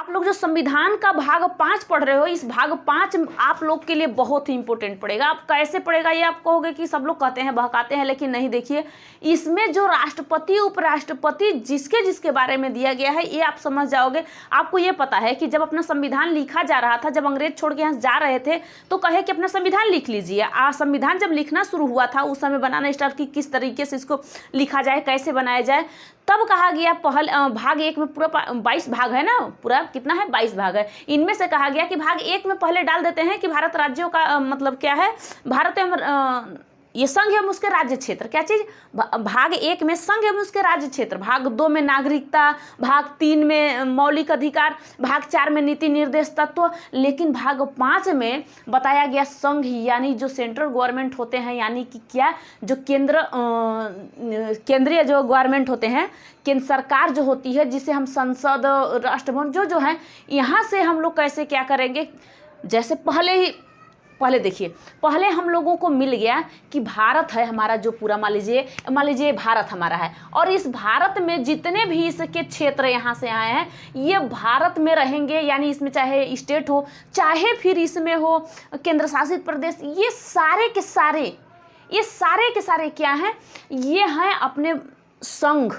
आप लोग जो संविधान का भाग 5 पढ़ रहे हो, इस भाग 5 आप लोग के लिए बहुत ही इंपॉर्टेंट पड़ेगा। आप कैसे पड़ेगा ये आप कहोगे कि सब लोग कहते हैं बहकाते हैं, लेकिन नहीं। देखिए, इसमें जो राष्ट्रपति उपराष्ट्रपति जिसके जिसके बारे में दिया गया है ये आप समझ जाओगे। आपको ये पता है कि जब अपना संविधान लिखा जा रहा था, जब अंग्रेज छोड़ के यहाँ जा रहे थे तो कहे कि अपना संविधान लिख लीजिए। संविधान जब लिखना शुरू हुआ था उस समय बनाना स्टार्ट की किस तरीके से इसको लिखा जाए, कैसे बनाया जाए, तब कहा गया भाग 1 में पूरा 22 भाग है ना, पूरा कितना है 22 भाग है। इनमें से कहा गया कि भाग 1 में पहले डाल देते हैं कि भारत राज्यों का मतलब क्या है, भारत एवं ये संघ एवं उसके राज्य क्षेत्र, क्या चीज, भाग 1 में संघ एवं उसके राज्य क्षेत्र, भाग 2 में नागरिकता, भाग 3 में मौलिक अधिकार, भाग 4 में नीति निर्देश तत्व। लेकिन भाग 5 में बताया गया संघ यानी जो सेंट्रल गवर्नमेंट होते हैं, यानी कि क्या, जो केंद्रीय जो गवर्नमेंट होते हैं, केंद्र सरकार जो होती है, जिसे हम संसद, राष्ट्रभवन जो है, यहाँ से हम लोग कैसे क्या करेंगे। जैसे पहले देखिए, पहले हम लोगों को मिल गया कि भारत है हमारा, जो पूरा मान लीजिए भारत हमारा है, और इस भारत में जितने भी इसके क्षेत्र यहाँ से आए हैं ये भारत में रहेंगे, यानी इसमें चाहे स्टेट हो चाहे फिर इसमें हो केंद्र शासित प्रदेश, ये सारे के सारे क्या हैं, ये हैं अपने संघ,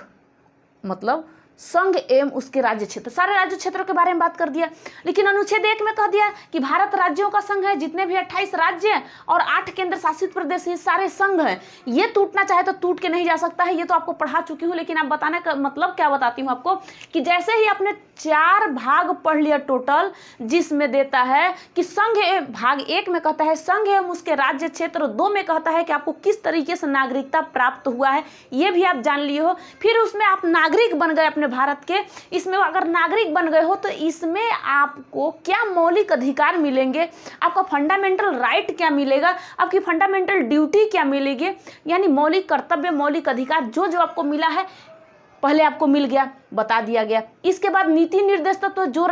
मतलब संघ एवं उसके राज्य क्षेत्र, सारे राज्य क्षेत्रों के बारे में बात कर दिया। लेकिन अनुच्छेद 1 में कह दिया कि भारत राज्यों का संघ है, जितने भी 28 राज्य हैं और 8 केंद्र शासित प्रदेश, ये सारे संघ हैं। ये टूटना चाहे तो टूट के नहीं जा सकता है, ये तो आपको पढ़ा चुकी हूँ, लेकिन आप बताने का मतलब क्या बताती हूँ आपको कि जैसे ही आपने 4 भाग पढ़ लिया टोटल, जिसमें देता है कि संघ, भाग 1 में कहता है संघ एवं उसके राज्य क्षेत्र, 2 में कहता है कि आपको किस तरीके से नागरिकता प्राप्त हुआ है, ये भी आप जान लिए हो। फिर उसमें आप नागरिक बन गए अपने भारत के, इसमें अगर नागरिक बन गए हो तो इसमें आपको क्या मौलिक अधिकार मिलेंगे, आपका फंडामेंटल राइट क्या मिलेगा, आपकी फंडामेंटल ड्यूटी क्या मिलेगी, यानी मौलिक कर्तव्य, मौलिक अधिकार जो आपको मिला है पहले आपको मिल गया, बता दिया गया। इसके बाद नीति निर्देश तो जो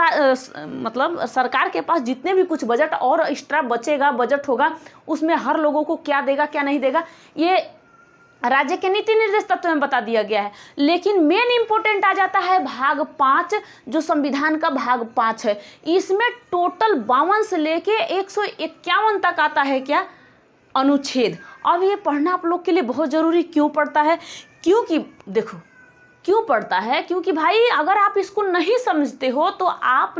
मतलब सरकार के पास जितने भी कुछ बजट और एक्स्ट्रा बचेगा, बजट होगा, उसमें हर लोगों को क्या देगा क्या नहीं देगा, ये राज्य के नीति निर्देश तत्व में बता दिया गया है। लेकिन मेन इंपॉर्टेंट आ जाता है भाग 5, जो संविधान का भाग 5 है। इसमें टोटल 52 से लेके 151 तक आता है क्या, अनुच्छेद। अब ये पढ़ना आप लोग के लिए बहुत जरूरी क्यों पड़ता है, क्योंकि देखो क्यों पढ़ता है, क्योंकि भाई अगर आप इसको नहीं समझते हो तो आप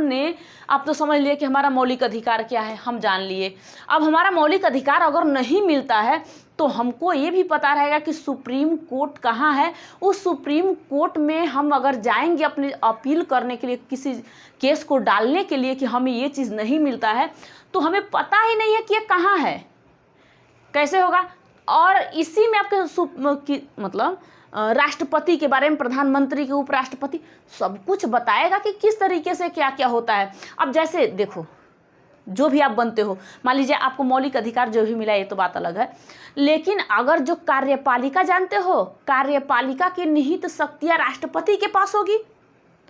तो समझ लिए कि हमारा मौलिक अधिकार क्या है, हम जान लिए। अब हमारा मौलिक अधिकार अगर नहीं मिलता है तो हमको ये भी पता रहेगा कि सुप्रीम कोर्ट कहाँ है। उस सुप्रीम कोर्ट में हम अगर जाएंगे अपनी अपील करने के लिए, किसी केस को डालने के लिए कि हमें ये चीज़ नहीं मिलता है, तो हमें पता ही नहीं है कि ये कहाँ है, कैसे होगा। और इसी में आपके मतलब राष्ट्रपति के बारे में, प्रधानमंत्री के, उपराष्ट्रपति, सब कुछ बताएगा कि किस तरीके से क्या क्या होता है। अब जैसे देखो, जो भी आप बनते हो, मान लीजिए आपको मौलिक अधिकार जो भी मिला ये तो बात अलग है, लेकिन अगर जो कार्यपालिका जानते हो, कार्यपालिका की निहित शक्तियां राष्ट्रपति के पास होगी,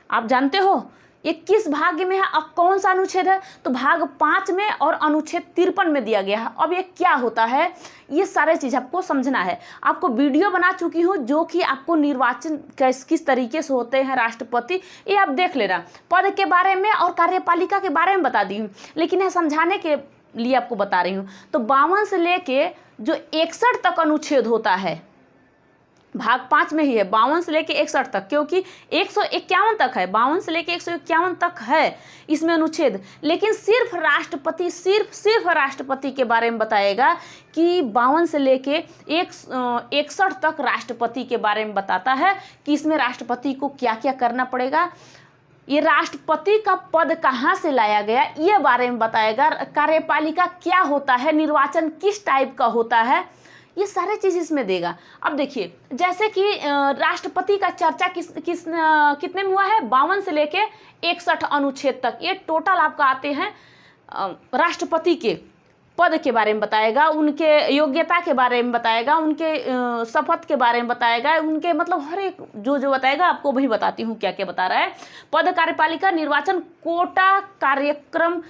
आप जानते हो ये किस भाग में है, अब कौन सा अनुच्छेद है, तो भाग 5 में और अनुच्छेद 53 में दिया गया है। अब ये क्या होता है, ये सारे चीज़ आपको समझना है। आपको वीडियो बना चुकी हूँ जो कि आपको निर्वाचन किस तरीके से होते हैं राष्ट्रपति, ये आप देख लेना। पद के बारे में और कार्यपालिका के बारे में बता दी हूँ, लेकिन यह समझाने के लिए आपको बता रही हूँ। तो 52 से लेके जो 61 तक अनुच्छेद होता है, भाग 5 में ही है, 52 से लेके 61 तक, क्योंकि 151 तक है, 52 से लेके 151 तक है इसमें अनुच्छेद। लेकिन सिर्फ राष्ट्रपति के बारे में बताएगा कि 52 से लेके 61 तक राष्ट्रपति के बारे में बताता है कि इसमें राष्ट्रपति को क्या क्या करना पड़ेगा, ये राष्ट्रपति का पद कहाँ से लाया गया, ये बारे में बताएगा। कार्यपालिका क्या होता है, निर्वाचन किस टाइप का होता है, ये सारे चीज़ इसमें देगा। अब देखिए, जैसे कि राष्ट्रपति का चर्चा कितने में हुआ है, 52 से लेके 61 अनुच्छेद तक, ये टोटल आपका आते हैं। राष्ट्रपति के पद के बारे में बताएगा, उनके योग्यता के बारे में बताएगा, उनके शपथ के बारे में बताएगा, उनके मतलब हर एक जो बताएगा, आपको वही बताती हूँ क्या क्या बता रहा है। पद, कार्यपालिका, निर्वाचन, कोटा, कार्यक्रम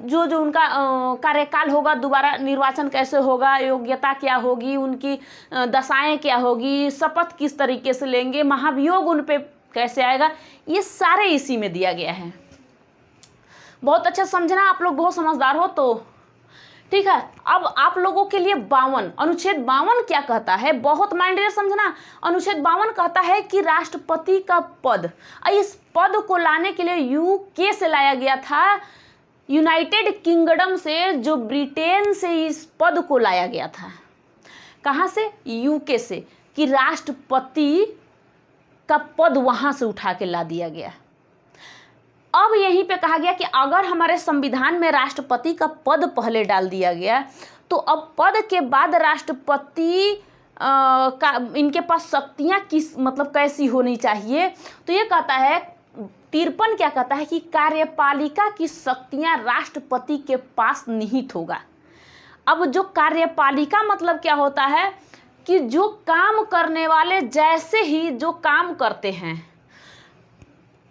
जो उनका कार्यकाल होगा, दोबारा निर्वाचन कैसे होगा, योग्यता क्या होगी, उनकी दशाएं क्या होगी, शपथ किस तरीके से लेंगे, महाभियोग उन पे कैसे आएगा, ये सारे इसी में दिया गया है। बहुत अच्छा समझना, आप लोग बहुत समझदार हो तो ठीक है। अब आप लोगों के लिए 52 अनुच्छेद 52 क्या कहता है, बहुत माइंड में समझना। अनुच्छेद 52 कहता है कि राष्ट्रपति का पद, इस पद को लाने के लिए यूके से लाया गया था, यूनाइटेड किंगडम से, जो ब्रिटेन से इस पद को लाया गया था। कहाँ से, यूके से, कि राष्ट्रपति का पद वहां से उठा के ला दिया गया। अब यहीं पे कहा गया कि अगर हमारे संविधान में राष्ट्रपति का पद पहले डाल दिया गया तो अब पद के बाद राष्ट्रपति का इनके पास शक्तियां किस मतलब कैसी होनी चाहिए। तो ये कहता है 53 क्या कहता है कि कार्यपालिका की शक्तियां राष्ट्रपति के पास निहित होगा। अब जो कार्यपालिका मतलब क्या होता है कि जो काम करने वाले जैसे ही जो काम करते हैं,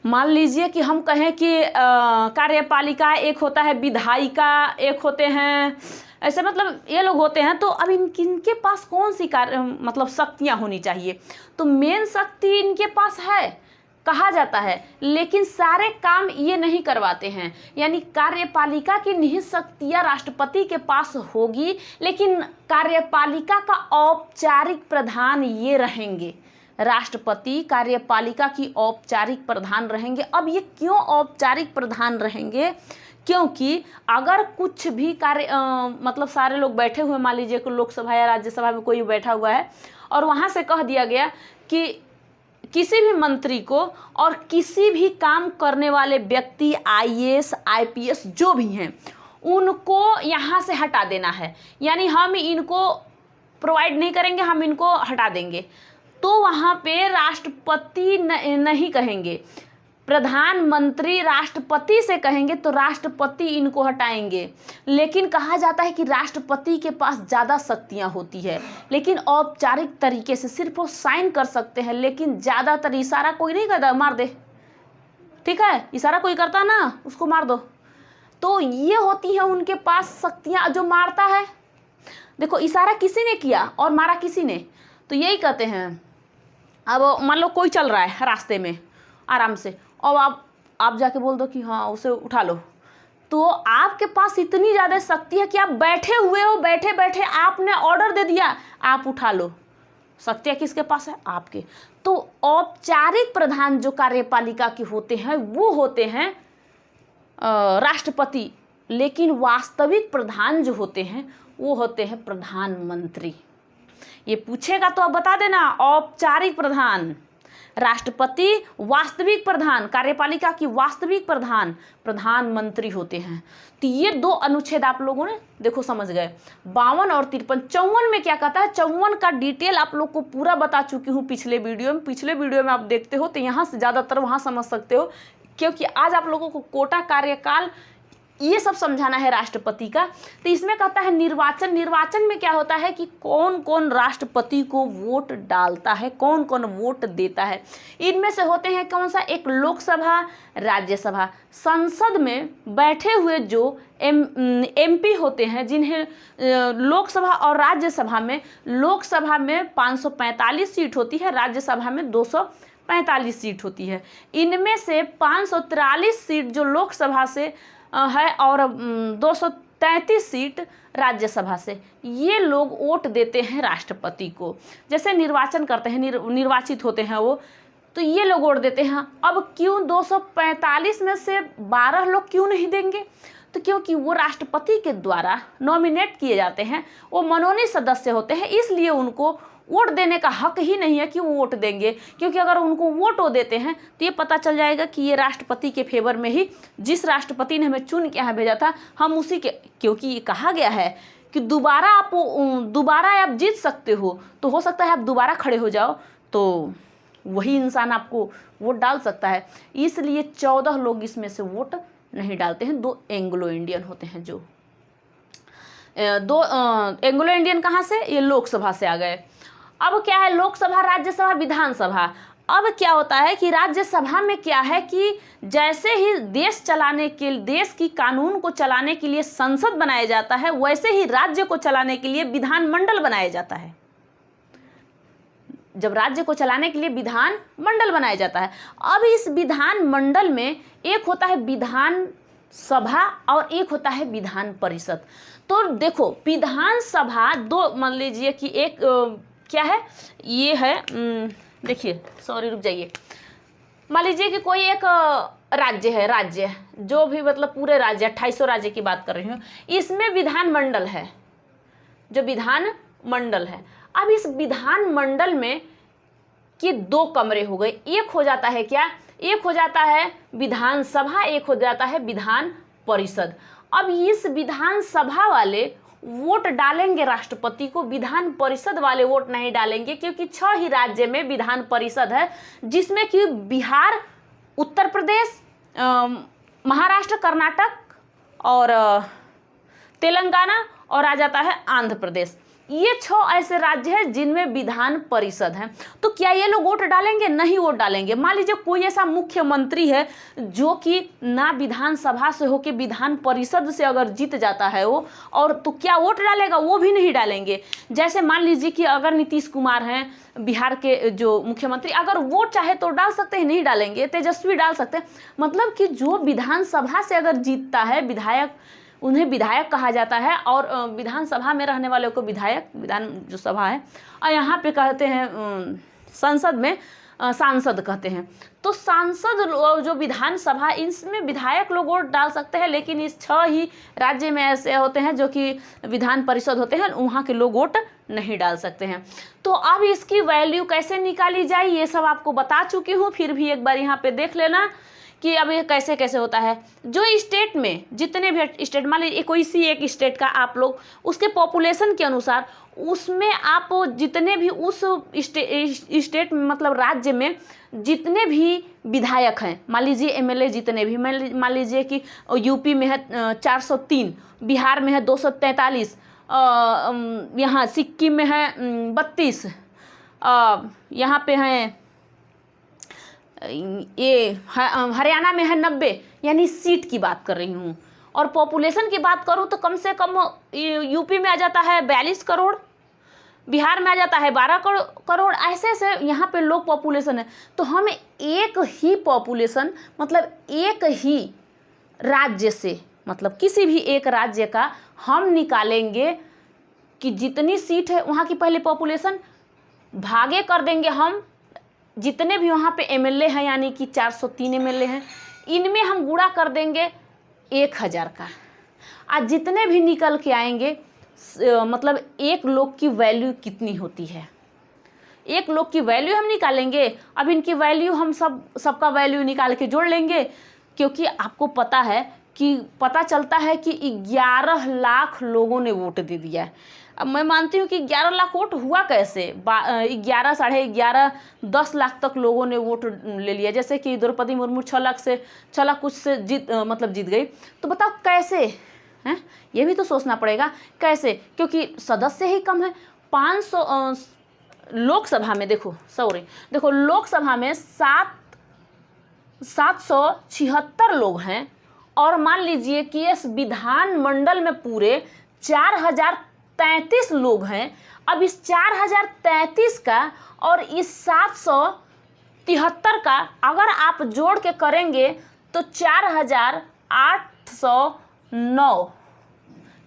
मान लीजिए कि हम कहें कि कार्यपालिका एक होता है, विधायिका एक होते हैं, ऐसे मतलब ये लोग होते हैं। तो अब इनके पास कौन सी कार्य मतलब शक्तियां होनी चाहिए, तो मेन शक्ति इनके पास है कहा जाता है, लेकिन सारे काम ये नहीं करवाते हैं। यानी कार्यपालिका की निहित शक्तियां राष्ट्रपति के पास होगी, लेकिन कार्यपालिका का औपचारिक प्रधान ये रहेंगे, राष्ट्रपति कार्यपालिका की औपचारिक प्रधान रहेंगे। अब ये क्यों औपचारिक प्रधान रहेंगे, क्योंकि अगर कुछ भी कार्य मतलब सारे लोग बैठे हुए, मान लीजिए कि लोकसभा या राज्यसभा में कोई बैठा हुआ है और वहाँ से कह दिया गया कि किसी भी मंत्री को और किसी भी काम करने वाले व्यक्ति, आईएएस आईपीएस जो भी हैं, उनको यहाँ से हटा देना है, यानी हम इनको प्रोवाइड नहीं करेंगे, हम इनको हटा देंगे, तो वहाँ पे राष्ट्रपति नहीं कहेंगे, प्रधानमंत्री राष्ट्रपति से कहेंगे, तो राष्ट्रपति इनको हटाएंगे। लेकिन कहा जाता है कि राष्ट्रपति के पास ज़्यादा शक्तियाँ होती है, लेकिन औपचारिक तरीके से सिर्फ वो साइन कर सकते हैं, लेकिन ज़्यादातर इशारा कोई नहीं करता, मार दे, ठीक है, इशारा कोई करता ना उसको मार दो। तो ये होती है उनके पास शक्तियाँ, जो मारता है, देखो इशारा किसी ने किया और मारा किसी ने, तो यही कहते हैं। अब मान लो कोई चल रहा है रास्ते में आराम से, और आप जाके बोल दो कि हाँ उसे उठा लो, तो आपके पास इतनी ज़्यादा शक्ति है कि आप बैठे हुए हो, बैठे बैठे आपने ऑर्डर दे दिया, आप उठा लो। शक्तियाँ किसके पास है, आपके। तो औपचारिक प्रधान जो कार्यपालिका के होते हैं वो होते हैं राष्ट्रपति, लेकिन वास्तविक प्रधान जो होते हैं वो होते हैं प्रधानमंत्री। ये पूछेगा तो आप बता देना, औपचारिक प्रधान राष्ट्रपति, वास्तविक प्रधान कार्यपालिका की वास्तविक प्रधान प्रधानमंत्री होते हैं। तो ये 2 अनुच्छेद आप लोगों ने देखो समझ गए, 52 और 53। 54 में क्या कहता है, 54 का डिटेल आप लोग को पूरा बता चुकी हूँ पिछले वीडियो में आप देखते हो तो यहाँ से ज़्यादातर वहाँ समझ सकते हो, क्योंकि आज आप लोगों को कोटा, कार्यकाल, ये सब समझाना है राष्ट्रपति का। तो इसमें कहता है निर्वाचन में क्या होता है कि कौन कौन राष्ट्रपति को वोट डालता है, कौन कौन वोट देता है। इनमें से होते हैं कौन सा, एक लोकसभा, राज्यसभा। संसद में बैठे हुए जो एमपी होते हैं, जिन्हें लोकसभा और राज्यसभा में, लोकसभा में 545 सीट होती है, राज्यसभा में 245 सीट होती है। इनमें से 543 सीट जो लोकसभा से है और 233 सीट राज्यसभा से, ये लोग वोट देते हैं राष्ट्रपति को। जैसे निर्वाचन करते हैं, निर्वाचित होते हैं वो, तो ये लोग वोट देते हैं। अब क्यों 245 में से 12 लोग क्यों नहीं देंगे, तो क्योंकि वो राष्ट्रपति के द्वारा नॉमिनेट किए जाते हैं, वो मनोनीत सदस्य होते हैं, इसलिए उनको वोट देने का हक ही नहीं है कि वो वोट देंगे। क्योंकि अगर उनको वोट देते हैं तो ये पता चल जाएगा कि ये राष्ट्रपति के फेवर में ही, जिस राष्ट्रपति ने हमें चुन के यहाँ भेजा था हम उसी के, क्योंकि ये कहा गया है कि दोबारा आप जीत सकते हो, तो हो सकता है आप दोबारा खड़े हो जाओ तो वही इंसान आपको वोट डाल सकता है। इसलिए 14 लोग इसमें से वोट नहीं डालते हैं। 2 एंग्लो इंडियन होते हैं, जो 2 एंग्लो इंडियन कहाँ से, ये लोकसभा से आ गए। अब क्या है, लोकसभा, राज्यसभा, विधानसभा। अब क्या होता है कि राज्यसभा में क्या है कि जैसे ही देश की कानून को चलाने के लिए संसद बनाया जाता है, वैसे ही राज्य को चलाने के लिए विधानमंडल बनाया जाता है। जब राज्य को चलाने के लिए विधान मंडल बनाया जाता है। अब इस विधान मंडल में एक होता है विधान सभा और एक होता है विधान परिषद। तो देखो विधान सभा दो, मान लीजिए कि एक क्या है, ये है देखिए, सॉरी रुक जाइए, मान लीजिए कि कोई एक राज्य है, राज्य जो भी मतलब पूरे राज्य 2800 राज्य की बात कर रही हूँ, इसमें विधान मंडल है, जो विधान मंडल है। अब इस विधान मंडल में कि दो कमरे हो गए, एक हो जाता है क्या, एक हो जाता है विधान सभा, एक हो जाता है विधान परिषद। अब इस विधान सभा वाले वोट डालेंगे राष्ट्रपति को, विधान परिषद वाले वोट नहीं डालेंगे, क्योंकि 6 ही राज्य में विधान परिषद है, जिसमें कि बिहार, उत्तर प्रदेश, महाराष्ट्र, कर्नाटक और तेलंगाना और आ जाता है आंध्र प्रदेश। ये 6 ऐसे राज्य हैं जिनमें विधान परिषद है। तो क्या ये लोग वोट डालेंगे? नहीं वोट डालेंगे। मान लीजिए कोई ऐसा मुख्यमंत्री है जो कि ना विधानसभा से होकर विधान परिषद से अगर जीत जाता है वो, और तो क्या वोट डालेगा? वो भी नहीं डालेंगे। जैसे मान लीजिए कि अगर नीतीश कुमार हैं बिहार के जो मुख्यमंत्री, अगर वोट चाहे तो डाल सकते हैं, नहीं डालेंगे। तेजस्वी डाल सकते हैं। मतलब कि जो विधानसभा से अगर जीतता है विधायक, उन्हें विधायक कहा जाता है, और विधानसभा में रहने वालों को विधायक, विधान जो सभा है, और यहाँ पे कहते हैं संसद में सांसद कहते हैं। तो सांसद जो विधानसभा, इसमें विधायक लोग वोट डाल सकते हैं, लेकिन इस 6 ही राज्य में ऐसे होते हैं जो कि विधान परिषद होते हैं, वहाँ के लोग वोट नहीं डाल सकते हैं। तो अब इसकी वैल्यू कैसे निकाली जाए ये सब आपको बता चुकी हूँ, फिर भी एक बार यहाँ पे देख लेना कि अब ये कैसे कैसे होता है। जो स्टेट में जितने भी स्टेट, मान लीजिए कोई सी एक स्टेट का आप लोग उसके पॉपुलेशन के अनुसार, उसमें आप जितने भी उस स्टेट में मतलब राज्य में जितने भी विधायक हैं, मान लीजिए एमएलए जितने भी, मान लीजिए कि यूपी में है 403, बिहार में है 243, यहाँ सिक्किम में है 32, यहाँ पे हैं ये हरियाणा में है 90, यानी सीट की बात कर रही हूँ। और पॉपुलेशन की बात करूँ तो कम से कम यूपी में आ जाता है 42 करोड़, बिहार में आ जाता है 12 करोड़, ऐसे ऐसे यहाँ पे लोग पॉपुलेशन है। तो हम एक ही पॉपुलेशन, मतलब एक ही राज्य से, मतलब किसी भी एक राज्य का हम निकालेंगे कि जितनी सीट है वहाँ की पहले पॉपुलेशन, भागे कर देंगे हम जितने भी वहाँ पे एमएलए हैं, यानी कि 403 एमएलए हैं, इनमें हम गुणा कर देंगे 1000 का। आज जितने भी निकल के आएंगे, मतलब एक लोग की वैल्यू कितनी होती है, एक लोग की वैल्यू हम निकालेंगे। अब इनकी वैल्यू हम सबका वैल्यू निकाल के जोड़ लेंगे, क्योंकि आपको पता है कि पता चलता है कि 11 लाख लोगों ने वोट दे दिया है। अब मैं मानती हूँ कि 11 लाख वोट हुआ कैसे, 11, साढ़े 11, 10 लाख तक लोगों ने वोट ले लिया। जैसे कि द्रौपदी मुर्मू 6 लाख कुछ से जीत गई। तो बताओ कैसे हैं, ये भी तो सोचना पड़ेगा कैसे, क्योंकि सदस्य ही कम है। 500 लोकसभा में देखो लोकसभा में 776 लोग हैं, और मान लीजिए कि इस विधान मंडल में पूरे 4033 लोग हैं। अब इस 4033 का और इस 773 का अगर आप जोड़ के करेंगे तो 4809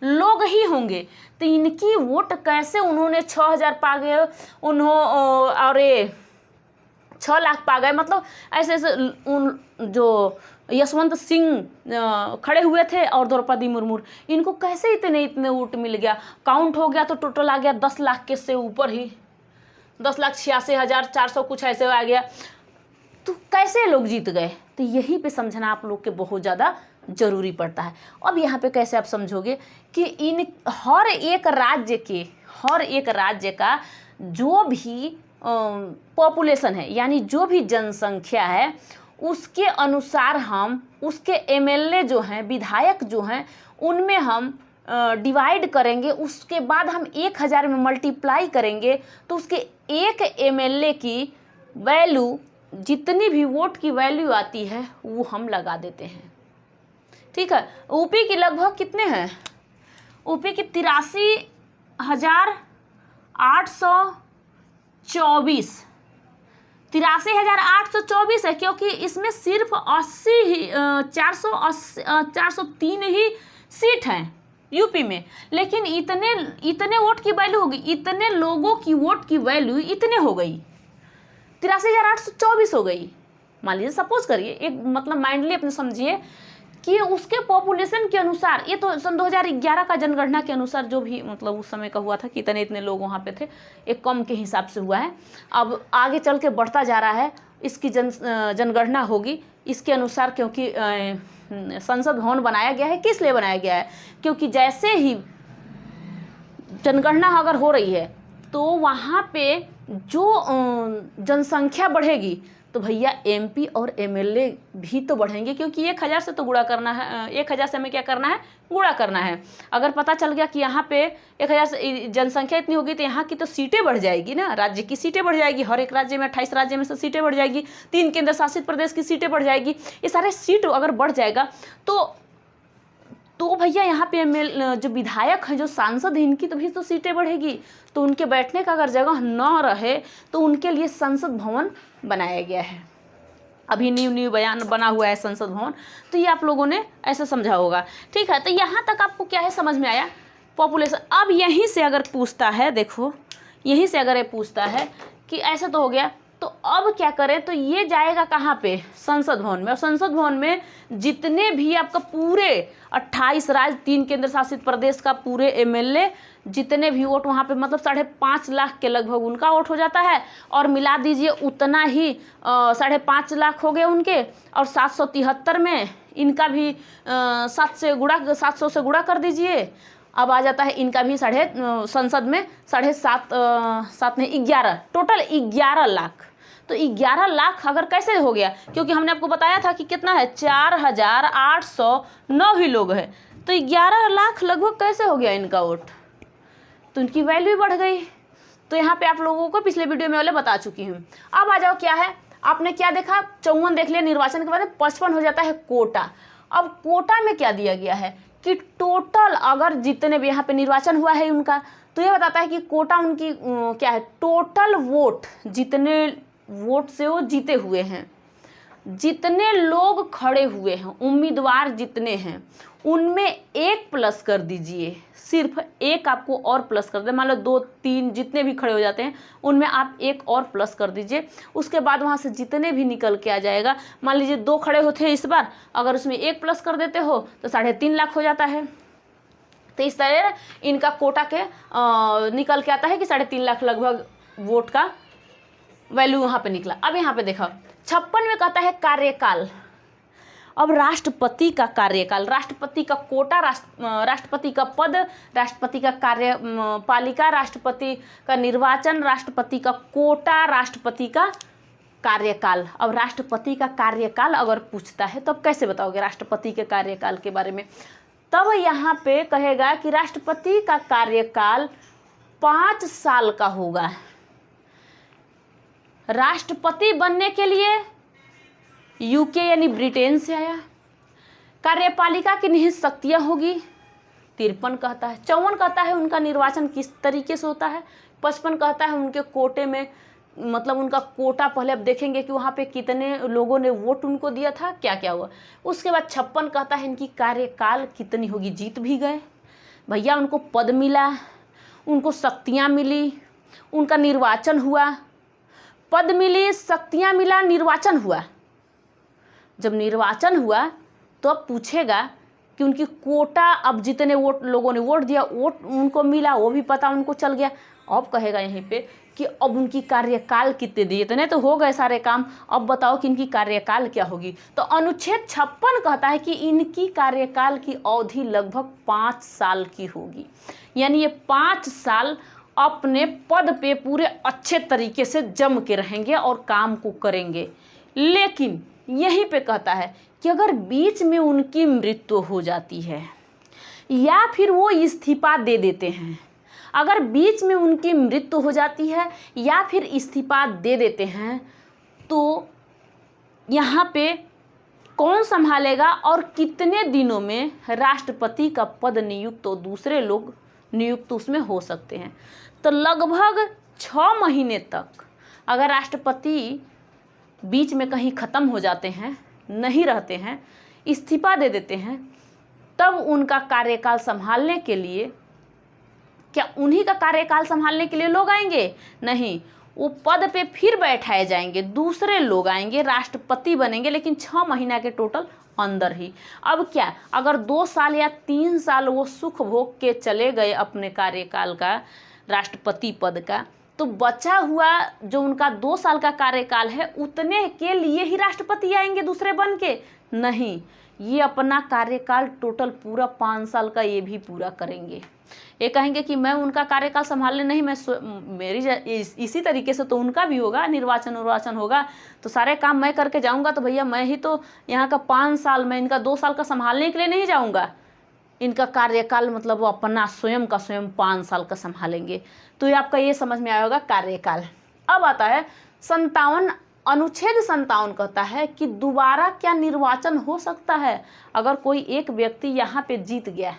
लोग ही होंगे। तो इनकी वोट कैसे उन्होंने 6000 पा गए, और ये 6 लाख पा गए। मतलब ऐसे ऐसे उन जो यशवंत सिंह खड़े हुए थे और द्रौपदी मुर्मू, इनको कैसे इतने वोट मिल गया। काउंट हो गया तो टोटल आ गया 10 लाख के से ऊपर ही, 10,86,400 कुछ ऐसे आ गया। तो कैसे लोग जीत गए, तो यहीं पे समझना आप लोग के बहुत ज़्यादा ज़रूरी पड़ता है। अब यहाँ पे कैसे आप समझोगे कि इन हर एक राज्य का जो भी पॉपुलेशन है, यानी जो भी जनसंख्या है, उसके अनुसार हम उसके एमएलए जो हैं, विधायक जो हैं, उनमें हम डिवाइड करेंगे। उसके बाद हम 1000 में मल्टीप्लाई करेंगे, तो उसके एक एमएलए की वैल्यू, जितनी भी वोट की वैल्यू आती है वो हम लगा देते हैं। ठीक है। यूपी की लगभग कितने हैं, यूपी की 83,800 83,824 है, क्योंकि इसमें सिर्फ 403 ही सीट हैं यूपी में, लेकिन इतने वोट की वैल्यू होगी, इतने लोगों की वोट की वैल्यू इतने हो गई, 83,824 हो गई। मान लीजिए सपोज करिए, एक मतलब माइंडली अपने समझिए कि उसके पॉपुलेशन के अनुसार, ये तो सन 2011 का जनगणना के अनुसार जो भी मतलब उस समय का हुआ था कि इतने लोग वहाँ पे थे, एक कम के हिसाब से हुआ है। अब आगे चल के बढ़ता जा रहा है, इसकी जनगणना होगी इसके अनुसार, क्योंकि संसद भवन बनाया गया है। किस लिए बनाया गया है? क्योंकि जैसे ही जनगणना अगर हो रही है तो वहाँ पे जो जनसंख्या बढ़ेगी तो भैया एमपी और एमएलए भी तो बढ़ेंगे, क्योंकि 1000 से तो गुणा करना है, 1000 से हमें क्या करना है? गुणा करना है। अगर पता चल गया कि यहाँ पे 1000 से जनसंख्या इतनी होगी तो यहाँ की तो सीटें बढ़ जाएगी ना, राज्य की सीटें बढ़ जाएगी, हर एक राज्य में 28 राज्य में से सीटें बढ़ जाएगी, 3 केंद्र शासित प्रदेश की सीटें बढ़ जाएगी। ये सारे सीट अगर बढ़ जाएगा तो भैया यहाँ पे जो विधायक हैं, जो सांसद हैं, इनकी तो भी तो सीटें बढ़ेगी, तो उनके बैठने का अगर जगह न रहे तो उनके लिए संसद भवन बनाया गया है। अभी न्यू बयान बना हुआ है संसद भवन, तो ये आप लोगों ने ऐसे समझा होगा। ठीक है, तो यहाँ तक आपको क्या है समझ में आया? पॉपुलेशन। अब यहीं से अगर पूछता है, देखो यहीं से अगर ये पूछता है कि ऐसा तो हो गया, तो अब क्या करें? तो ये जाएगा कहाँ पे? संसद भवन में। और संसद भवन में जितने भी आपका पूरे 28 राज्य, 3 केंद्र शासित प्रदेश का पूरे एमएलए, जितने भी वोट वहाँ पे मतलब 5.5 लाख के लगभग उनका वोट हो जाता है, और मिला दीजिए उतना ही 5.5 लाख हो गए उनके, और 773 में इनका भी 700 से गुणा कर दीजिए, अब आ जाता है इनका भी संसद में 11.5 टोटल 11 लाख। तो 11 लाख अगर कैसे हो गया? क्योंकि हमने आपको बताया था कि कितना है, 4,809 ही लोग हैं, तो 11 लाख लगभग कैसे हो गया इनका वोट? तो इनकी वैल्यू बढ़ गई। तो यहाँ पे आप लोगों को पिछले वीडियो में वाले बता चुकी हूँ। अब आ जाओ, क्या है आपने क्या देखा? 54 देख लिया, निर्वाचन के बाद 55 हो जाता है कोटा। अब कोटा में क्या दिया गया है कि टोटल अगर जितने भी यहाँ पे निर्वाचन हुआ है उनका, तो ये बताता है कि कोटा उनकी क्या है, टोटल वोट, जितने वोट से वो जीते हुए हैं, जितने लोग खड़े हुए हैं, उम्मीदवार जितने हैं, उनमें 1 प्लस कर दीजिए, सिर्फ 1 आपको और प्लस कर दे। मान लो 2, 3 जितने भी खड़े हो जाते हैं उनमें आप 1 और प्लस कर दीजिए। उसके बाद वहाँ से जितने भी निकल के आ जाएगा, मान लीजिए 2 खड़े होते हैं इस बार, अगर उसमें 1 प्लस कर देते हो तो 3.5 लाख हो जाता है। तो इस तरह इनका कोटा के निकल के आता है कि 3.5 लाख लगभग वोट का वैल्यू यहाँ पे निकला। अब यहाँ पे देखा 56 में कहता है कार्यकाल। अब राष्ट्रपति का कार्यकाल, राष्ट्रपति का कोटा, राष्ट्रपति का पद, राष्ट्रपति का कार्यपालिका, राष्ट्रपति का निर्वाचन, राष्ट्रपति का कोटा, राष्ट्रपति का कार्यकाल। अब राष्ट्रपति का कार्यकाल अगर पूछता है तो अब कैसे बताओगे राष्ट्रपति के कार्यकाल के बारे में? तब यहाँ पे कहेगा कि राष्ट्रपति का कार्यकाल 5 साल का होगा। राष्ट्रपति बनने के लिए यूके यानी ब्रिटेन से आया। कार्यपालिका की निहित शक्तियाँ होगी, 53 कहता है। 54 कहता है उनका निर्वाचन किस तरीके से होता है। 55 कहता है उनके कोटे में, मतलब उनका कोटा, पहले अब देखेंगे कि वहाँ पे कितने लोगों ने वोट उनको दिया था, क्या क्या हुआ। उसके बाद 56 कहता है इनकी कार्यकाल कितनी होगी। जीत भी गए भैया, उनको पद मिला, उनको शक्तियाँ मिली, उनका निर्वाचन हुआ, पद मिली, शक्तियाँ मिला, निर्वाचन हुआ। जब निर्वाचन हुआ तो अब पूछेगा कि उनकी कोटा, अब जितने वोट लोगों ने वोट दिया, वोट उनको मिला, वो भी पता उनको चल गया। अब कहेगा यहीं पे कि अब उनकी कार्यकाल कितने दिए, इतने तो हो गए सारे काम, अब बताओ कि इनकी कार्यकाल क्या होगी। तो अनुच्छेद 56 कहता है कि इनकी कार्यकाल की अवधि लगभग 5 साल की होगी, यानी ये 5 साल अपने पद पे पूरे अच्छे तरीके से जम के रहेंगे और काम को करेंगे। लेकिन यहीं पे कहता है कि अगर बीच में उनकी मृत्यु हो जाती है या फिर वो इस्तीफा दे देते हैं, अगर बीच में उनकी मृत्यु हो जाती है या फिर इस्तीफा दे देते हैं, तो यहाँ पे कौन संभालेगा और कितने दिनों में राष्ट्रपति का पद नियुक्त तो दूसरे लोग नियुक्त उसमें हो सकते हैं। तो लगभग 6 महीने तक अगर राष्ट्रपति बीच में कहीं ख़त्म हो जाते हैं, नहीं रहते हैं, इस्तीफा दे देते हैं, तब उनका कार्यकाल संभालने के लिए, क्या उन्हीं का कार्यकाल संभालने के लिए लोग आएंगे? नहीं, वो पद पे फिर बैठाए जाएंगे, दूसरे लोग आएंगे, राष्ट्रपति बनेंगे, लेकिन 6 महीना के टोटल अंदर ही। अब क्या, अगर 2 साल या 3 साल वो सुख भोग के चले गए अपने कार्यकाल का, राष्ट्रपति पद का, तो बचा हुआ जो उनका 2 साल का कार्यकाल है उतने के लिए ही राष्ट्रपति आएंगे दूसरे बन के? नहीं, ये अपना कार्यकाल टोटल पूरा 5 साल का ये भी पूरा करेंगे। ये कहेंगे कि मैं उनका कार्यकाल संभालने नहीं, मैं मेरी इसी तरीके से तो उनका भी होगा, निर्वाचन होगा तो सारे काम मैं करके जाऊंगा, तो भैया मैं ही तो यहाँ का 5 साल, मैं इनका 2 साल का संभालने के लिए नहीं जाऊंगा। इनका कार्यकाल मतलब वो अपना स्वयं का स्वयं 5 साल का संभालेंगे। तो ये आपका ये समझ में आया होगा कार्यकाल। अब आता है 57, अनुच्छेद 57 कहता है कि दोबारा क्या निर्वाचन हो सकता है? अगर कोई एक व्यक्ति यहाँ पे जीत गया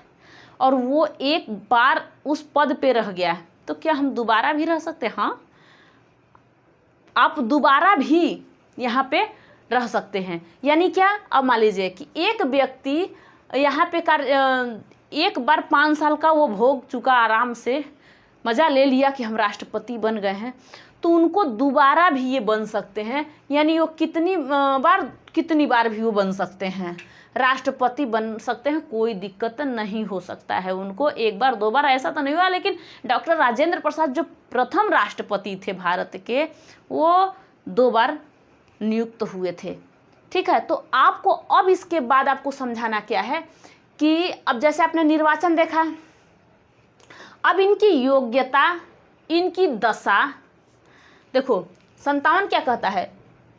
और वो एक बार उस पद पे रह गया, तो क्या हम दोबारा भी रह सकते हैं? हाँ, आप दोबारा भी यहाँ पे रह सकते हैं। यानी क्या, अब मान लीजिए कि एक व्यक्ति यहाँ पे एक बार 5 साल का वो भोग चुका, आराम से मज़ा ले लिया कि हम राष्ट्रपति बन गए हैं, तो उनको दोबारा भी ये बन सकते हैं। यानी वो कितनी बार भी वो बन सकते हैं, राष्ट्रपति बन सकते हैं, कोई दिक्कत नहीं हो सकता है उनको। 1 बार 2 बार ऐसा तो नहीं हुआ, लेकिन डॉक्टर राजेंद्र प्रसाद जो प्रथम राष्ट्रपति थे भारत के, वो 2 बार नियुक्त हुए थे। ठीक है, तो आपको अब इसके बाद आपको समझाना क्या है कि अब जैसे आपने निर्वाचन देखा, अब इनकी योग्यता, इनकी दशा देखो। 57 क्या कहता है?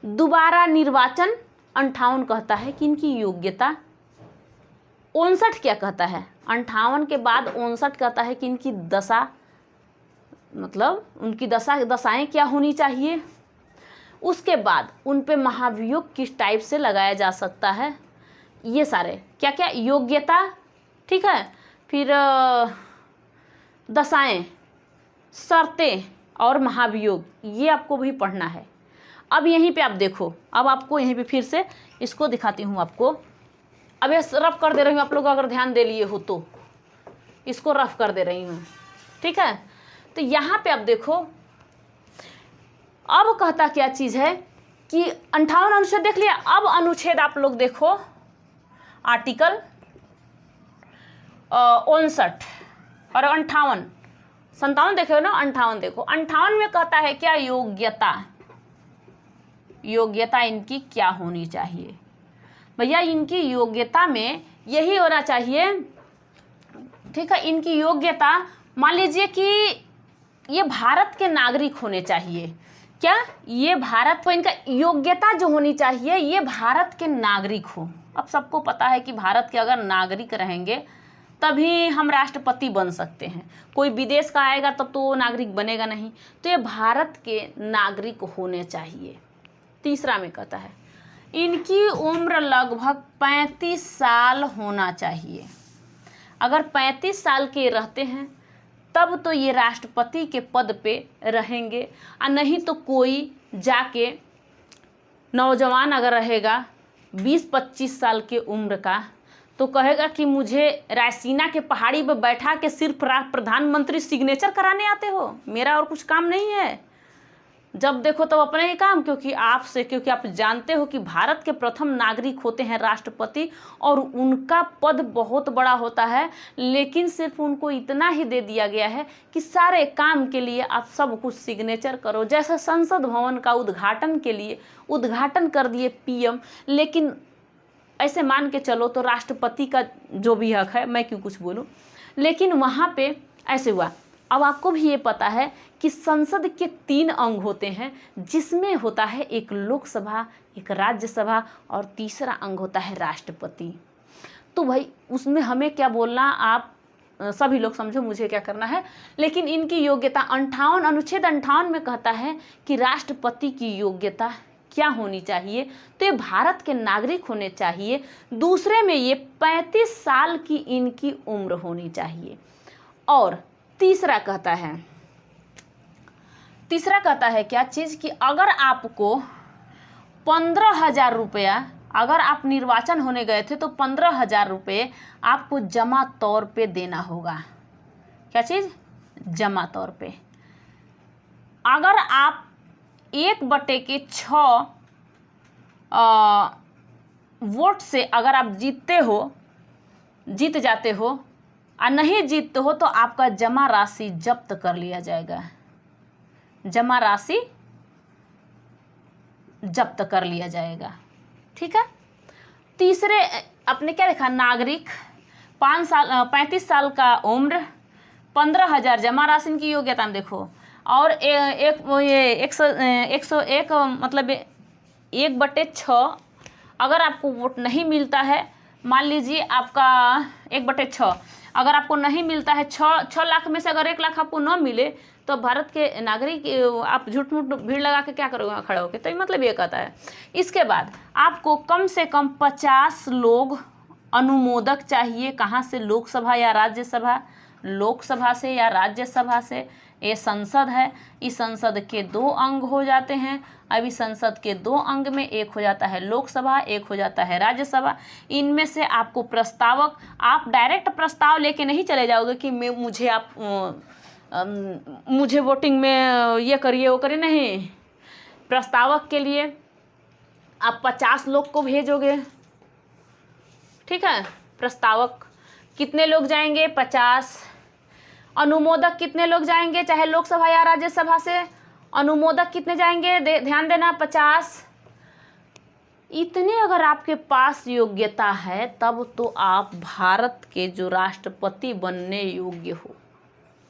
दोबारा निर्वाचन। 58 कहता है कि इनकी योग्यता। 59 क्या कहता है? 58 के बाद 59 कहता है कि इनकी दशा, मतलब उनकी दशाएं क्या होनी चाहिए। उसके बाद उन पे महाभियोग किस टाइप से लगाया जा सकता है, ये सारे क्या क्या योग्यता, ठीक है, फिर दशाएं, शर्तें और महाभियोग, ये आपको भी पढ़ना है। अब यहीं पे आप देखो, अब आपको यहीं पे फिर से इसको दिखाती हूँ आपको। अब ये रफ कर दे रही हूँ, आप लोग अगर ध्यान दे लिए हो तो इसको रफ कर दे रही हूँ, ठीक है। तो यहाँ पे आप देखो, अब कहता क्या चीज़ है कि 58 अनुच्छेद देख लिया। अब अनुच्छेद आप लोग देखो, आर्टिकल 59 और 58, 57 देखे हो ना, 58 देखो। 58 में कहता है क्या? योग्यता इनकी क्या होनी चाहिए? भैया इनकी योग्यता में यही होना चाहिए, ठीक है। इनकी योग्यता मान लीजिए कि ये भारत के नागरिक होने चाहिए। क्या? ये भारत को, इनका योग्यता जो होनी चाहिए, ये भारत के नागरिक हो। अब सबको पता है कि भारत के अगर नागरिक रहेंगे तभी हम राष्ट्रपति बन सकते हैं। कोई विदेश का आएगा तब तो वो नागरिक बनेगा नहीं। तो ये भारत के नागरिक होने चाहिए। तीसरा में कहता है इनकी उम्र लगभग 35 साल होना चाहिए। अगर 35 साल के रहते हैं तब तो ये राष्ट्रपति के पद पे रहेंगे, और नहीं तो कोई जाके नौजवान अगर रहेगा 20-25 साल के उम्र का, तो कहेगा कि मुझे रायसीना के पहाड़ी पर बैठा के सिर्फ प्रधानमंत्री सिग्नेचर कराने आते हो, मेरा और कुछ काम नहीं है। जब देखो तब अपने ही काम, क्योंकि आप जानते हो कि भारत के प्रथम नागरिक होते हैं राष्ट्रपति, और उनका पद बहुत बड़ा होता है, लेकिन सिर्फ उनको इतना ही दे दिया गया है कि सारे काम के लिए आप सब कुछ सिग्नेचर करो। जैसे संसद भवन का उद्घाटन के लिए उद्घाटन कर दिए पीएम, लेकिन ऐसे मान के चलो तो राष्ट्रपति का जो भी हक है, मैं क्यों कुछ बोलूँ, लेकिन वहाँ पे ऐसे हुआ। अब आपको भी ये पता है कि संसद के 3 अंग होते हैं, जिसमें होता है एक लोकसभा, एक राज्यसभा और तीसरा अंग होता है राष्ट्रपति। तो भाई उसमें हमें क्या बोलना, आप सभी लोग समझो मुझे क्या करना है। लेकिन इनकी योग्यता 58 अनुच्छेद 58 में कहता है कि राष्ट्रपति की योग्यता क्या होनी चाहिए, तो ये भारत के नागरिक होने चाहिए। दूसरे में ये 35 साल की इनकी उम्र होनी चाहिए। और तीसरा कहता है तीसरा कहता है क्या चीज़ कि अगर आपको 15,000 रुपया, अगर आप निर्वाचन होने गए थे तो 15,000 रुपये आपको जमा तौर पे देना होगा। क्या चीज़? जमा तौर पे। अगर आप 1/6 वोट से अगर आप जीत जाते हो और नहीं जीतते हो तो आपका जमा राशि जब्त कर लिया जाएगा। जमा राशि जब्त कर लिया जाएगा। ठीक है। तीसरे आपने क्या देखा? नागरिक 35 साल का उम्र, 15,000 जमा राशि की योग्यता में देखो, और ये 101 मतलब 1/6 अगर आपको वोट नहीं मिलता है, मान लीजिए आपका 1/6 अगर आपको नहीं मिलता है, 6 लाख में से अगर 1 लाख आपको न मिले तो भारत के नागरिक आप झूठ मूठ भीड़ लगा के क्या करोगे खड़े होके? तो मतलब ये कहता है। इसके बाद आपको कम से कम 50 लोग अनुमोदक चाहिए। कहाँ से? लोकसभा या राज्यसभा। लोकसभा से या राज्यसभा से। ये संसद है, इस संसद के 2 अंग हो जाते हैं। अब इस संसद के 2 अंग में एक हो जाता है लोकसभा, एक हो जाता है राज्यसभा। इनमें से आपको प्रस्तावक, आप डायरेक्ट प्रस्ताव लेके नहीं चले जाओगे कि मुझे वोटिंग में ये करिए वो करिए, नहीं। प्रस्तावक के लिए आप 50 लोग को भेजोगे। ठीक है। प्रस्तावक कितने लोग जाएंगे? 50। अनुमोदक कितने लोग जाएंगे? चाहे लोकसभा या राज्यसभा से अनुमोदक कितने जाएंगे? ध्यान देना, 50। इतने अगर आपके पास योग्यता है तब तो आप भारत के जो राष्ट्रपति बनने योग्य हो।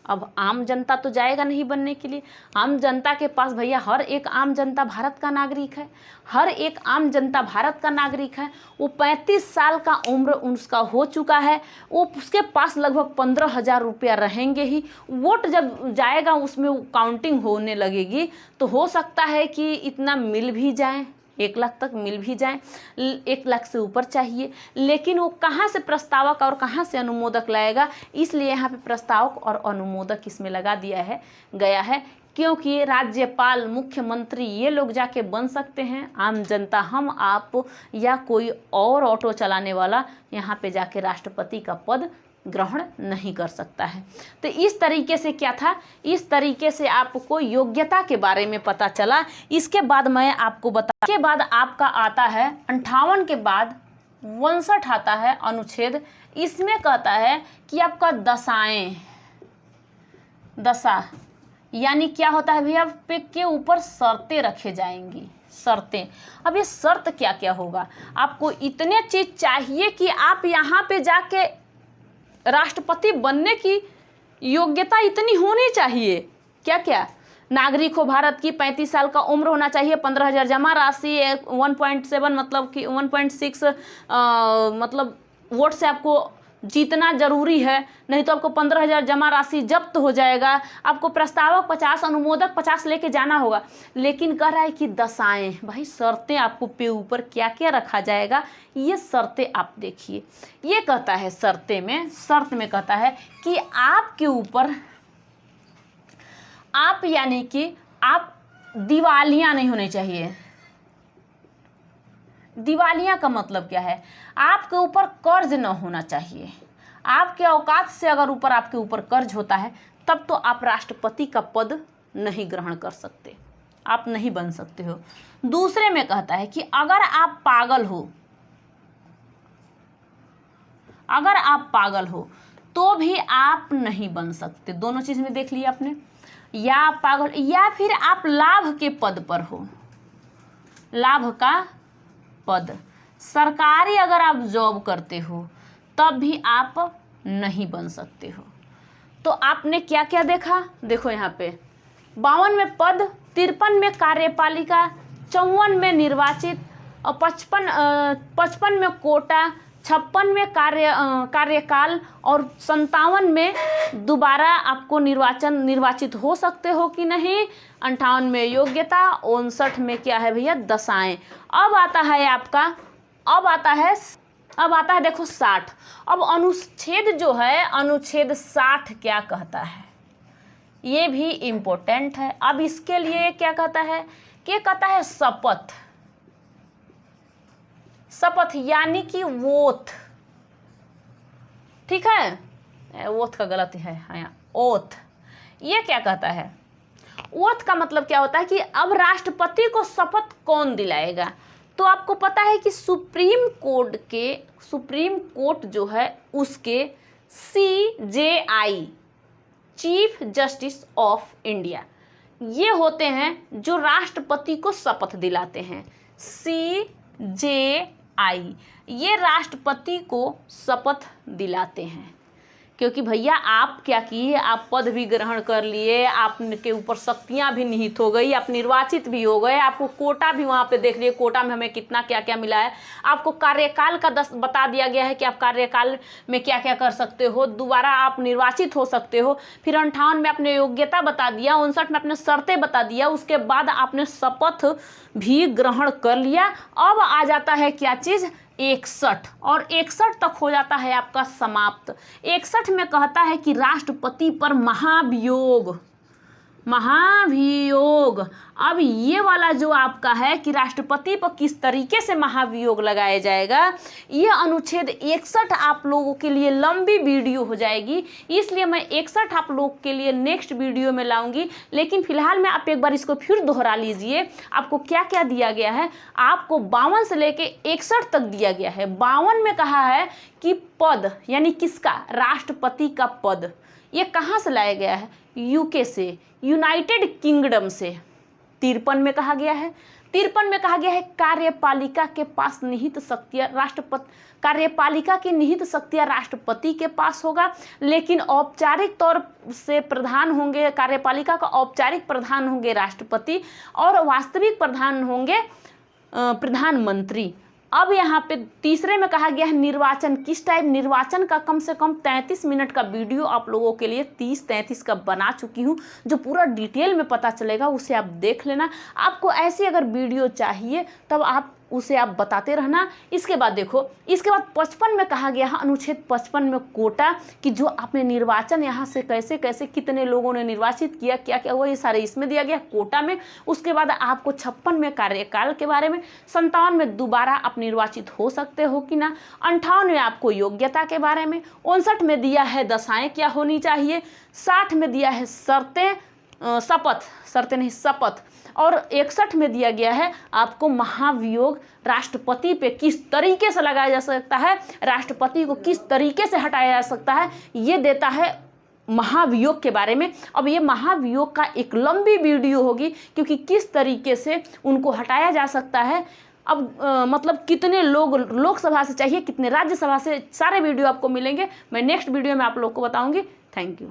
अब आम जनता तो जाएगा नहीं बनने के लिए। आम जनता के पास भैया हर एक आम जनता भारत का नागरिक है। हर एक आम जनता भारत का नागरिक है। वो 35 साल का उम्र उसका हो चुका है। वो उसके पास लगभग 15,000 रुपया रहेंगे ही। वोट जब जाएगा उसमें काउंटिंग होने लगेगी तो हो सकता है कि इतना मिल भी जाए, 1 लाख तक मिल भी जाए, 1 लाख से ऊपर चाहिए। लेकिन वो कहाँ से प्रस्तावक और कहाँ से अनुमोदक लाएगा? इसलिए यहाँ पे प्रस्तावक और अनुमोदक इसमें लगा दिया गया है क्योंकि राज्यपाल, मुख्यमंत्री ये लोग जाके बन सकते हैं। आम जनता, हम आप या कोई और ऑटो चलाने वाला यहाँ पे जाके राष्ट्रपति का पद ग्रहण नहीं कर सकता है। तो इस तरीके से क्या था? इस तरीके से आपको योग्यता के बारे में पता चला। इसके बाद मैं आपको के बाद आपका आता है 58 के बाद 59 आता है अनुच्छेद। इसमें कहता है कि आपका दशा यानी क्या होता है भैया? पे के ऊपर शर्तें रखे जाएंगी। शर्तें, अब ये शर्त क्या क्या होगा? आपको इतने चीज चाहिए कि आप यहाँ पे जाके राष्ट्रपति बनने की योग्यता इतनी होनी चाहिए। क्या क्या? नागरिक हो भारत की, 35 साल का उम्र होना चाहिए, 15,000 जमा राशि, 1.7 मतलब कि 1.6 मतलब वोट से आपको जीतना जरूरी है, नहीं तो आपको 15,000 जमा राशि जब्त हो जाएगा। आपको प्रस्तावक 50, अनुमोदक 50 लेके जाना होगा। लेकिन कह रहा है कि दशाएं, भाई शर्तें आपको पे ऊपर क्या क्या रखा जाएगा ये शर्तें आप देखिए। ये कहता है शर्त में कहता है कि आपके ऊपर आप यानी कि आप दिवालिया नहीं होने चाहिए। दिवालिया का मतलब क्या है? आपके ऊपर कर्ज न होना चाहिए। आपके औकात से अगर ऊपर आपके ऊपर कर्ज होता है तब तो आप राष्ट्रपति का पद नहीं ग्रहण कर सकते, आप नहीं बन सकते हो। दूसरे में कहता है कि अगर आप पागल हो तो भी आप नहीं बन सकते। दोनों चीज में देख लिया आपने, या आप पागल या फिर आप लाभ के पद पर हो। लाभ का पद, सरकारी अगर आप जॉब करते हो तब भी आप नहीं बन सकते हो। तो आपने क्या क्या देखा? देखो यहाँ पे 52 में पद, 53 में कार्यपालिका, 54 में निर्वाचित और 55 में कोटा, 56 में कार्यकाल और 57 में दोबारा आपको निर्वाचित हो सकते हो कि नहीं। 58 में योग्यता, 59 में क्या है भैया? दशाएं। अब आता है देखो 60। अब अनुच्छेद जो है, अनुच्छेद 60 क्या कहता है? ये भी इम्पोर्टेंट है। अब इसके लिए क्या कहता है कि कहता है शपथ। शपथ यानी कि वोथ, ठीक है, ओथ का गलत है हाँ, ओथ। ये क्या कहता है, ओथ का मतलब क्या होता है कि अब राष्ट्रपति को शपथ कौन दिलाएगा। तो आपको पता है कि सुप्रीम कोर्ट जो है उसके CJI, chief justice of India, ये होते हैं जो राष्ट्रपति को शपथ दिलाते हैं। CJI ये राष्ट्रपति को शपथ दिलाते हैं, क्योंकि भैया आप क्या किए, आप पद भी ग्रहण कर लिए, आपके ऊपर शक्तियां भी निहित हो गई, आप निर्वाचित भी हो गए, आपको कोटा भी वहाँ पे देख लिए, कोटा में हमें कितना क्या क्या मिला है, आपको कार्यकाल का बता दिया गया है कि आप कार्यकाल में क्या क्या कर सकते हो, दोबारा आप निर्वाचित हो सकते हो, फिर 58 में आपने योग्यता बता दिया, 59 में आपने शर्तें बता दिया, उसके बाद आपने शपथ भी ग्रहण कर लिया। अब आ जाता है क्या चीज़, 61, और 61 तक हो जाता है आपका समाप्त। 61 में कहता है कि राष्ट्रपति पर महाभियोग। अब ये वाला जो आपका है कि राष्ट्रपति पर किस तरीके से महाभियोग लगाया जाएगा, ये अनुच्छेद 61 आप लोगों के लिए लंबी वीडियो हो जाएगी, इसलिए मैं 61 आप लोग के लिए नेक्स्ट वीडियो में लाऊंगी। लेकिन फिलहाल में आप एक बार इसको फिर दोहरा लीजिए, आपको क्या क्या दिया गया है। आपको 52 से लेके 61 तक दिया गया है। 52 में कहा है कि पद, यानी किसका, राष्ट्रपति का पद, ये कहाँ से लाया गया है, यूके से, यूनाइटेड किंगडम से। 53 में कहा गया है, 53 में कहा गया है कार्यपालिका के पास निहित शक्तियां कार्यपालिका की निहित शक्तियां राष्ट्रपति के पास होगा, लेकिन औपचारिक तौर से प्रधान होंगे, कार्यपालिका का औपचारिक प्रधान होंगे राष्ट्रपति और वास्तविक प्रधान होंगे प्रधानमंत्री। अब यहाँ पे तीसरे में कहा गया है निर्वाचन किस टाइप, निर्वाचन का कम से कम 33 मिनट का वीडियो आप लोगों के लिए 30-33 का बना चुकी हूँ, जो पूरा डिटेल में पता चलेगा, उसे आप देख लेना। आपको ऐसी अगर वीडियो चाहिए तब आप उसे आप बताते रहना। इसके बाद देखो, इसके बाद 55 में कहा गया है, अनुच्छेद 55 में कोटा, कि जो आपने निर्वाचन यहाँ से कैसे कैसे कितने लोगों ने निर्वाचित किया, क्या क्या हुआ, ये सारे इसमें दिया गया कोटा में। उसके बाद आपको 56 में कार्यकाल के बारे में, 57 में दोबारा आप निर्वाचित हो सकते हो कि ना, 58 में आपको योग्यता के बारे में, 59 में दिया है दशाएं क्या होनी चाहिए, 60 में दिया है शपथ, और 61 में दिया गया है आपको महाभियोग, राष्ट्रपति पे किस तरीके से लगाया जा सकता है, राष्ट्रपति को किस तरीके से हटाया जा सकता है, ये देता है महाभियोग के बारे में। अब ये महाभियोग का एक लंबी वीडियो होगी, क्योंकि किस तरीके से उनको हटाया जा सकता है, अब मतलब कितने लोग लोकसभा से चाहिए, कितने राज्यसभा से, सारे वीडियो आपको मिलेंगे। मैं नेक्स्ट वीडियो में आप लोग को बताऊंगी। Thank you.